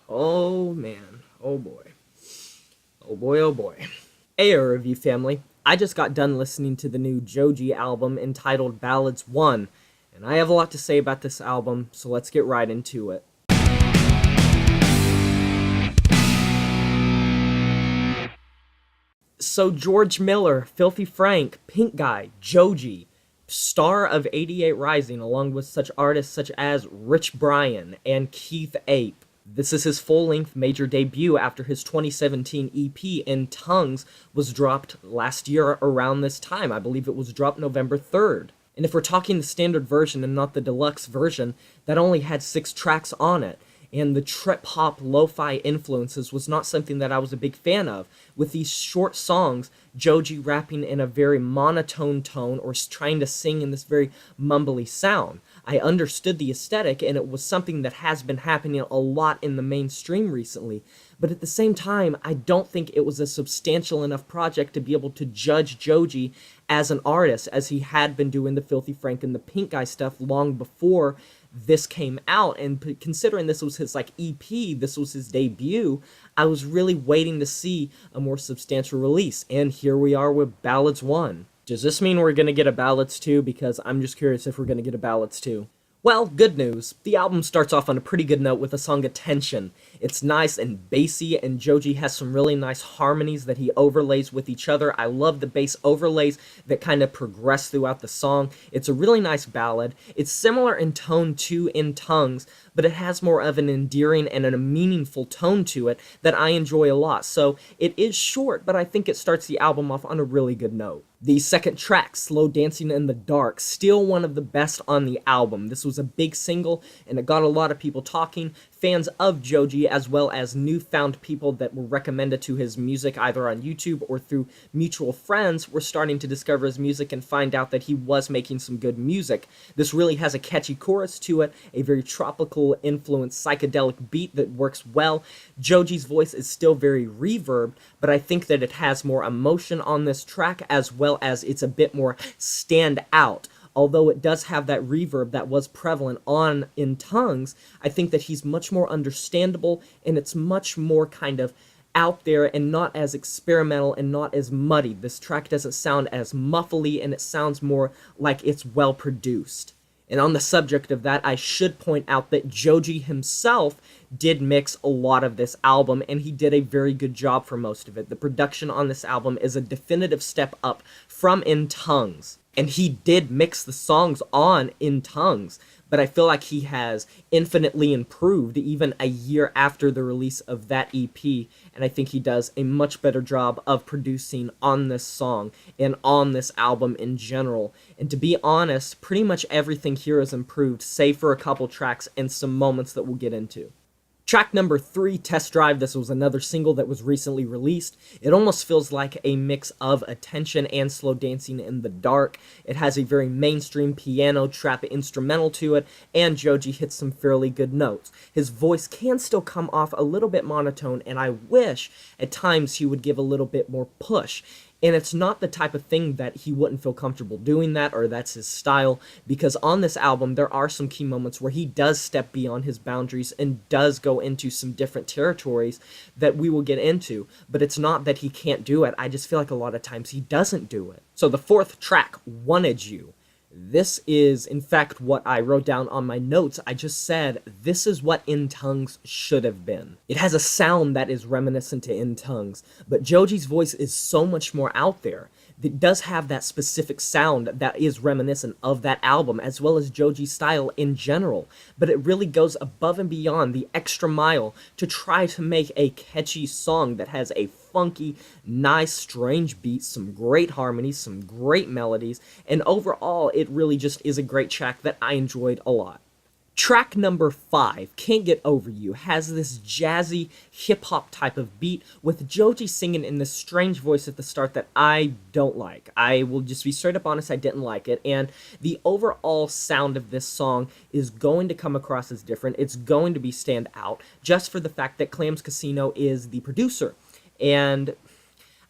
Oh man, oh boy, oh boy, oh boy. Hey, review family. I just got done listening to the new Joji album entitled Ballads 1, and I have a lot to say about this album, so let's get right into it. So George Miller, FilthyFrank, Pink Guy, Joji, star of 88 Rising, along with such artists such as Rich Brian and Keith Ape. This is his full-length major debut after his 2017 EP In Tongues was dropped last year around this time. I believe it was dropped November 3rd. And if we're talking the standard version and not the deluxe version, that only had 6 tracks on it. And the trip-hop lo-fi influences was not something that I was a big fan of. With these short songs, Joji rapping in a very monotone tone or trying to sing in this very mumbly sound. I understood the aesthetic, and it was something that has been happening a lot in the mainstream recently. But at the same time, I don't think it was a substantial enough project to be able to judge Joji as an artist, as he had been doing the FilthyFrank and the Pink Guy stuff long before this came out. And considering this was his EP, this was his debut, I was really waiting to see a more substantial release. And here we are with Ballads 1. Does this mean we're going to get a Ballads 2? Because I'm just curious if we're going to get a Ballads 2. Well, good news. The album starts off on a pretty good note with the song Attention. It's nice and bassy, and Joji has some really nice harmonies that he overlays with each other. I love the bass overlays that kind of progress throughout the song. It's a really nice ballad. It's similar in tone to In Tongues, but it has more of an endearing and a meaningful tone to it that I enjoy a lot. So it is short, but I think it starts the album off on a really good note. The second track, Slow Dancing in the Dark, still one of the best on the album. This was a big single, and it got a lot of people talking, fans of Joji, as well as newfound people that were recommended to his music either on YouTube or through mutual friends were starting to discover his music and find out that he was making some good music. This really has a catchy chorus to it, a very tropical influenced psychedelic beat that works well. Joji's voice is still very reverb, but I think that it has more emotion on this track, as well as it's a bit more stand out. Although it does have that reverb that was prevalent on In Tongues, I think that he's much more understandable, and it's much more kind of out there and not as experimental and not as muddy. This track doesn't sound as muffly, and it sounds more like it's well produced. And on the subject of that, I should point out that Joji himself did mix a lot of this album, and he did a very good job for most of it. The production on this album is a definitive step up from In Tongues. And he did mix the songs on In Tongues, but I feel like he has infinitely improved even a year after the release of that EP, and I think he does a much better job of producing on this song and on this album in general. And to be honest, pretty much everything here is improved, save for a couple tracks and some moments that we'll get into. Track number 3, Test Drive. This was another single that was recently released. It almost feels like a mix of Attention and Slow Dancing in the Dark. It has a very mainstream piano trap instrumental to it, and Joji hits some fairly good notes. His voice can still come off a little bit monotone, and I wish at times he would give a little bit more push. And it's not the type of thing that he wouldn't feel comfortable doing that, or that's his style, because on this album there are some key moments where he does step beyond his boundaries and does go into some different territories that we will get into, but it's not that he can't do it. I just feel like a lot of times he doesn't do it. So the fourth track, Wanted You. This is, in fact, what I wrote down on my notes. I just said, this is what In Tongues should have been. It has a sound that is reminiscent to In Tongues, but Joji's voice is so much more out there. It does have that specific sound that is reminiscent of that album, as well as Joji's style in general, but it really goes above and beyond the extra mile to try to make a catchy song that has a funky, nice, strange beat, some great harmonies, some great melodies, and overall, it really just is a great track that I enjoyed a lot. Track number 5, Can't Get Over You, has this jazzy hip-hop type of beat with Joji singing in this strange voice at the start that I don't like. I will just be straight up honest, I didn't like it, and the overall sound of this song is going to come across as different. It's going to be stand out just for the fact that Clams Casino is the producer. And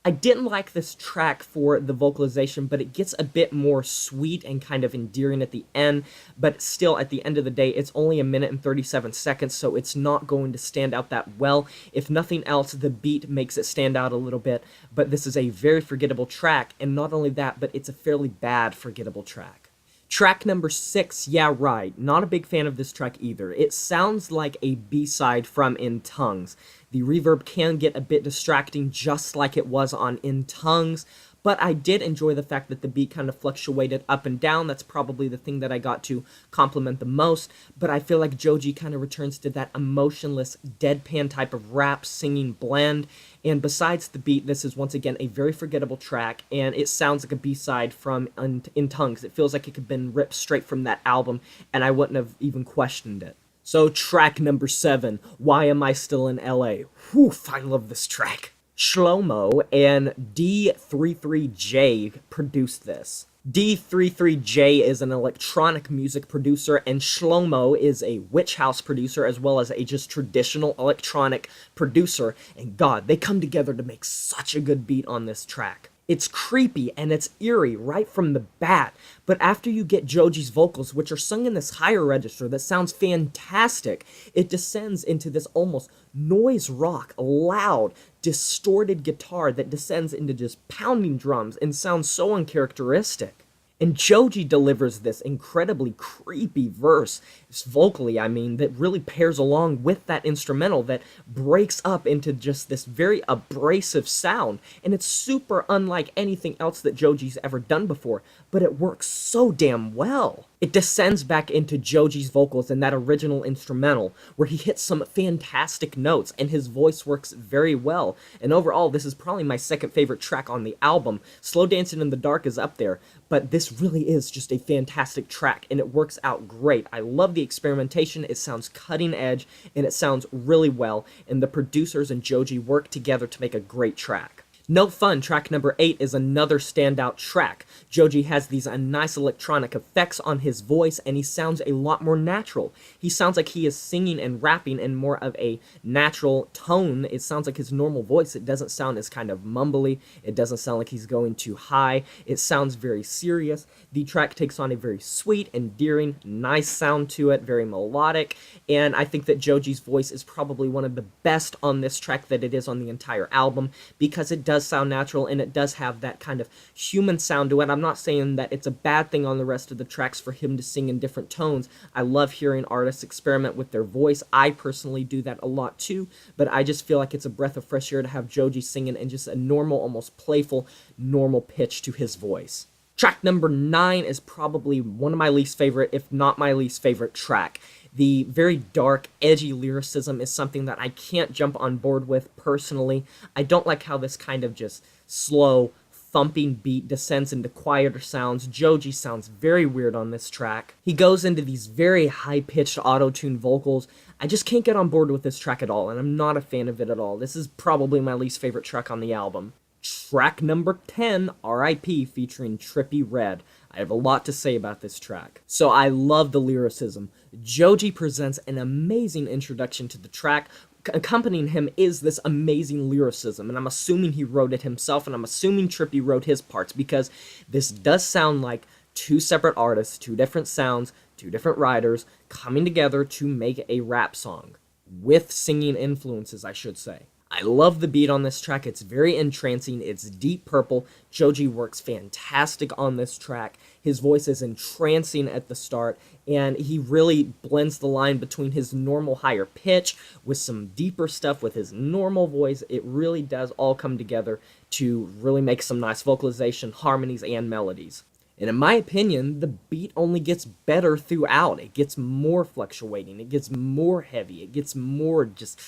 I didn't like this track for the vocalization, but it gets a bit more sweet and kind of endearing at the end, but still, at the end of the day, it's only 1 minute and 37 seconds, so it's not going to stand out that well. If nothing else, the beat makes it stand out a little bit, but this is a very forgettable track, and not only that, but it's a fairly bad forgettable track. Track number 6, yeah right, not a big fan of this track either. It sounds like a B-side from In Tongues. The reverb can get a bit distracting just like it was on In Tongues, but I did enjoy the fact that the beat kind of fluctuated up and down. That's probably the thing that I got to compliment the most, but I feel like Joji kind of returns to that emotionless, deadpan type of rap singing blend, and besides the beat, this is once again a very forgettable track, and it sounds like a B-side from In Tongues. It feels like it could have been ripped straight from that album, and I wouldn't have even questioned it. So track number 7, Why Am I Still in LA? Whew, I love this track. Shlomo and D33J produced this. D33J is an electronic music producer, and Shlomo is a witch house producer as well as a just traditional electronic producer, and God, they come together to make such a good beat on this track. It's creepy and it's eerie right from the bat, but after you get Joji's vocals, which are sung in this higher register that sounds fantastic, it descends into this almost noise rock, loud, distorted guitar that descends into just pounding drums and sounds so uncharacteristic. And Joji delivers this incredibly creepy verse, vocally I mean, that really pairs along with that instrumental that breaks up into just this very abrasive sound, and it's super unlike anything else that Joji's ever done before, but it works so damn well. It descends back into Joji's vocals in that original instrumental, where he hits some fantastic notes, and his voice works very well, and overall, this is probably my second favorite track on the album. Slow Dancing in the Dark is up there, but this really is just a fantastic track, and it works out great. I love the experimentation, it sounds cutting edge, and it sounds really well, and the producers and Joji work together to make a great track. No Fun, track number 8, is another standout track. Joji has these nice electronic effects on his voice, and he sounds a lot more natural. He sounds like he is singing and rapping in more of a natural tone. It sounds like his normal voice. It doesn't sound as kind of mumbly. It doesn't sound like he's going too high. It sounds very serious. The track takes on a very sweet, endearing, nice sound to it, very melodic, and I think that Joji's voice is probably one of the best on this track that it is on the entire album, because it does sound natural and it does have that kind of human sound to it. I'm not saying that it's a bad thing on the rest of the tracks for him to sing in different tones. I love hearing artists experiment with their voice. I personally do that a lot too, but I just feel like it's a breath of fresh air to have Joji singing in just a normal, almost playful, normal pitch to his voice. Track number 9 is probably one of my least favorite, if not my least favorite track. The very dark, edgy lyricism is something that I can't jump on board with personally. I don't like how this kind of just slow, thumping beat descends into quieter sounds. Joji sounds very weird on this track. He goes into these very high-pitched auto-tune vocals. I just can't get on board with this track at all, and I'm not a fan of it at all. This is probably my least favorite track on the album. Track number 10, R.I.P., featuring Trippie Redd. I have a lot to say about this track. So I love the lyricism. Joji presents an amazing introduction to the track. Accompanying him is this amazing lyricism, and I'm assuming he wrote it himself, and I'm assuming Trippie wrote his parts, because this does sound like two separate artists, two different sounds, two different writers, coming together to make a rap song. With singing influences, I should say. I love the beat on this track. It's very entrancing. It's deep purple. Joji works fantastic on this track. His voice is entrancing at the start, and he really blends the line between his normal higher pitch with some deeper stuff with his normal voice. It really does all come together to really make some nice vocalization, harmonies, and melodies. And in my opinion, the beat only gets better throughout. It gets more fluctuating. It gets more heavy. It gets more just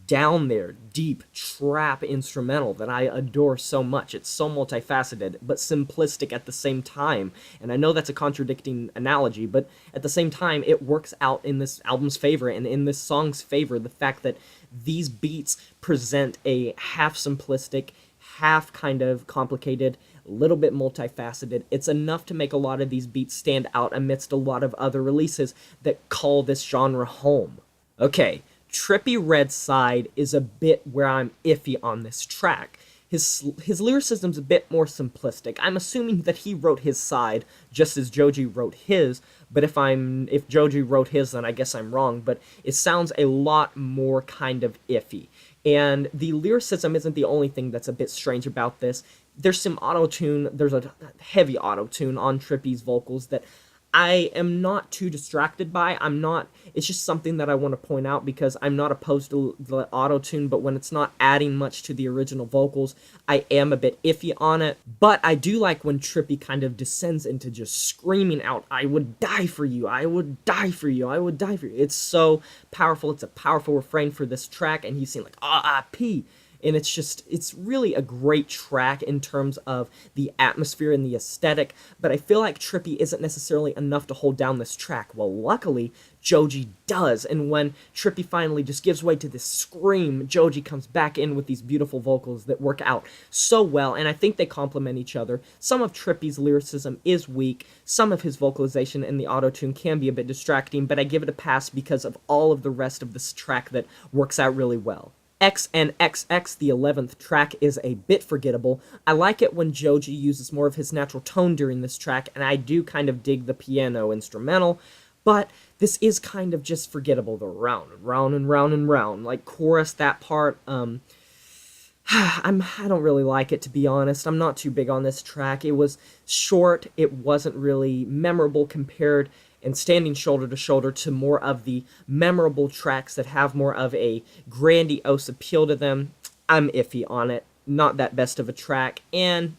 down there, deep, trap instrumental that I adore so much. It's so multifaceted, but simplistic at the same time. And I know that's a contradicting analogy, but at the same time, it works out in this album's favor and in this song's favor, the fact that these beats present a half simplistic, half kind of complicated, a little bit multifaceted. It's enough to make a lot of these beats stand out amidst a lot of other releases that call this genre home. Okay, Trippie Redd's side is a bit where I'm iffy on this track. his lyricism's a bit more simplistic. I'm assuming that he wrote his side just as Joji wrote his, but if Joji wrote his, then I guess I'm wrong, but it sounds a lot more kind of iffy. And the lyricism isn't the only thing that's a bit strange about this. There's some auto-tune, there's a heavy auto-tune on Trippy's vocals that I am not too distracted by. It's just something that I want to point out because I'm not opposed to the auto-tune, but when it's not adding much to the original vocals, I am a bit iffy on it. But I do like when Trippy kind of descends into just screaming out, "I would die for you, I would die for you, I would die for you." It's so powerful. It's a powerful refrain for this track, and he's saying like, "R.I.P." And it's really a great track in terms of the atmosphere and the aesthetic, but I feel like Trippy isn't necessarily enough to hold down this track. Well, luckily, Joji does, and when Trippy finally just gives way to this scream, Joji comes back in with these beautiful vocals that work out so well, and I think they complement each other. Some of Trippy's lyricism is weak, some of his vocalization and the auto-tune can be a bit distracting, but I give it a pass because of all of the rest of this track that works out really well. XNXX, the 11th track, is a bit forgettable. I like it when Joji uses more of his natural tone during this track, and I do kind of dig the piano instrumental, but this is kind of just forgettable. The round and round and round and round, like chorus, that part, I don't really like it, to be honest. I'm not too big on this track. It was short, it wasn't really memorable compared and standing shoulder to shoulder to more of the memorable tracks that have more of a grandiose appeal to them. I'm iffy on it. Not that best of a track, and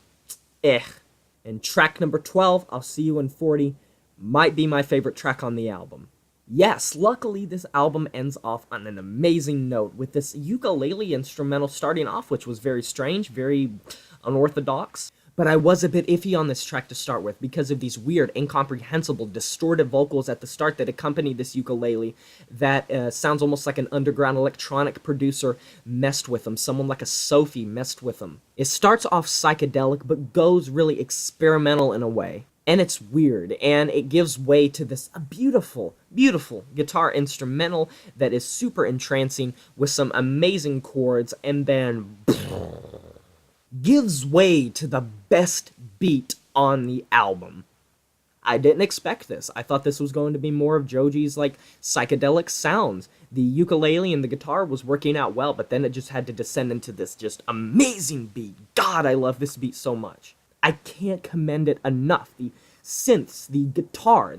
And track number 12, I'll See You in 40, might be my favorite track on the album. Yes, luckily this album ends off on an amazing note with this ukulele instrumental starting off, which was very strange, very unorthodox. But I was a bit iffy on this track to start with because of these weird, incomprehensible, distorted vocals at the start that accompany this ukulele that sounds almost like an underground electronic producer messed with them. Someone like a Sophie messed with them. It starts off psychedelic, but goes really experimental in a way. And it's weird, and it gives way to this beautiful, beautiful guitar instrumental that is super entrancing with some amazing chords, and then gives way to the best beat on the album. I didn't expect this. I thought this was going to be more of Joji's, like, psychedelic sounds. The ukulele and the guitar was working out well, but then it just had to descend into this just amazing beat. God, I love this beat so much. I can't commend it enough. The synths, the guitar,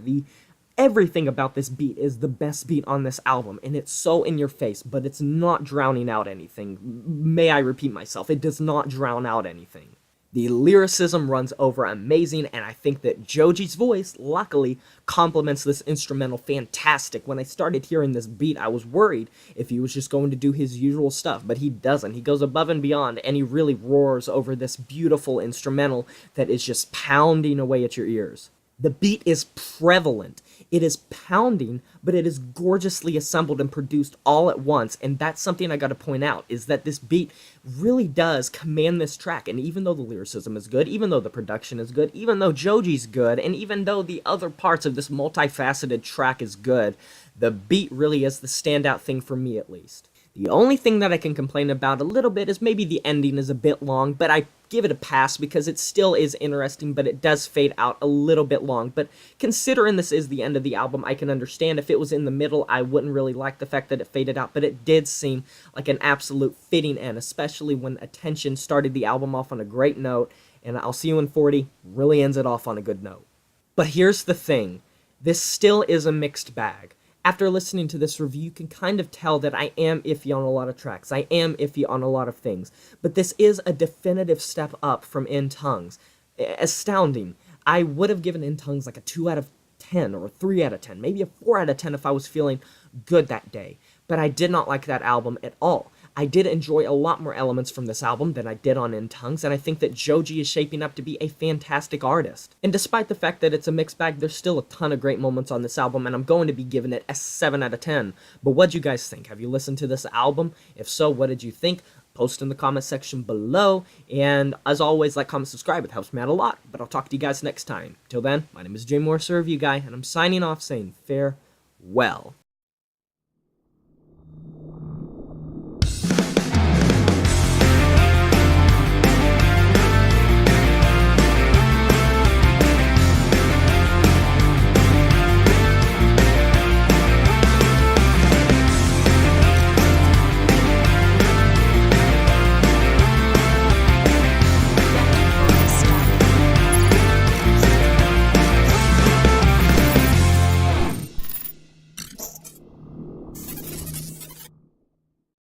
everything about this beat is the best beat on this album, and it's so in your face, but it's not drowning out anything. May I repeat myself, it does not drown out anything. The lyricism runs over amazing, and I think that Joji's voice, luckily, complements this instrumental fantastic. When I started hearing this beat, I was worried if he was just going to do his usual stuff, but he doesn't. He goes above and beyond, and he really roars over this beautiful instrumental that is just pounding away at your ears. The beat is prevalent. It is pounding, but it is gorgeously assembled and produced all at once, and that's something I gotta point out, is that this beat really does command this track, and even though the lyricism is good, even though the production is good, even though Joji's good, and even though the other parts of this multifaceted track is good, the beat really is the standout thing for me, at least. The only thing that I can complain about a little bit is maybe the ending is a bit long, but I give it a pass because it still is interesting, but it does fade out a little bit long. But considering this is the end of the album, I can understand if it was in the middle, I wouldn't really like the fact that it faded out, but it did seem like an absolute fitting end, especially when Attention started the album off on a great note, and I'll See You in 40 really ends it off on a good note. But here's the thing, this still is a mixed bag. After listening to this review, you can kind of tell that I am iffy on a lot of tracks. I am iffy on a lot of things. But this is a definitive step up from In Tongues. Astounding. I would have given In Tongues like a 2 out of 10 or a 3 out of 10, maybe a 4 out of 10 if I was feeling good that day. But I did not like that album at all. I did enjoy a lot more elements from this album than I did on In Tongues, and I think that Joji is shaping up to be a fantastic artist. And despite the fact that it's a mixed bag, there's still a ton of great moments on this album, and I'm going to be giving it a 7 out of 10. But what'd you guys think? Have you listened to this album? If so, what did you think? Post in the comment section below, and as always, like, comment, subscribe. It helps me out a lot, but I'll talk to you guys next time. Till then, my name is Jay Morris, a review guy, and I'm signing off saying farewell.